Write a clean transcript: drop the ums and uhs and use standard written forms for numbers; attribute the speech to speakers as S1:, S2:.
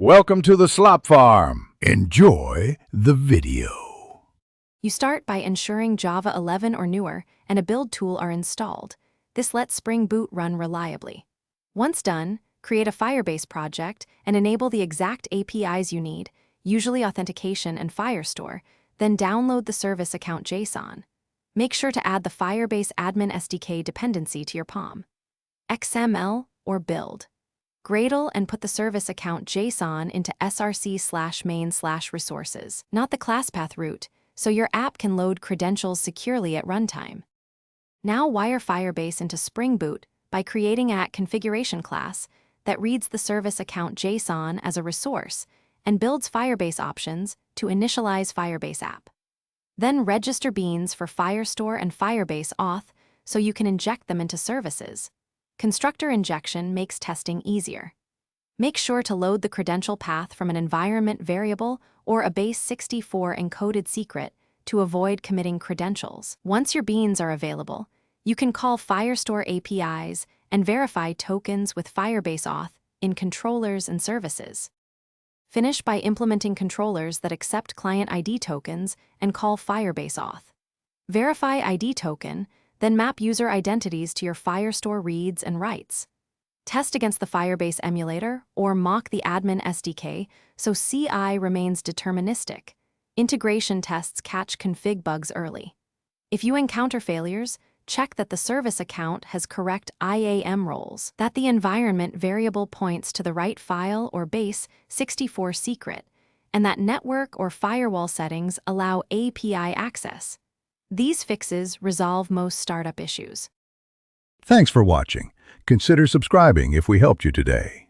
S1: Welcome to the Slop Farm. Enjoy the video.
S2: You start by ensuring Java 11 or newer and a build tool are installed. This lets Spring Boot run reliably. Once done, create a Firebase project and enable the exact APIs you need, usually authentication and Firestore, then download the service account JSON. Make sure to add the Firebase admin SDK dependency to your POM. XML or build. Gradle and put the service account JSON into src/main/resources, not the class path route, so your app can load credentials securely at runtime. Now wire Firebase into Spring Boot by creating a configuration class that reads the service account JSON as a resource and builds Firebase options to initialize Firebase app. Then register beans for Firestore and Firebase auth so you can inject them into services. Constructor injection makes testing easier. Make sure to load the credential path from an environment variable or a base 64 encoded secret to avoid committing credentials. Once your beans are available, you can call Firestore APIs and verify tokens with Firebase auth in controllers and services. Finish by implementing controllers that accept client ID tokens and call Firebase auth. Verify ID token, then map user identities to your Firestore reads and writes. Test against the Firebase emulator or mock the admin SDK so CI remains deterministic. Integration tests catch config bugs early. If you encounter failures, check that the service account has correct IAM roles, that the environment variable points to the right file or base 64 secret, and that network or firewall settings allow API access. These fixes resolve most startup issues.
S1: Thanks for watching. Consider subscribing if we helped you today.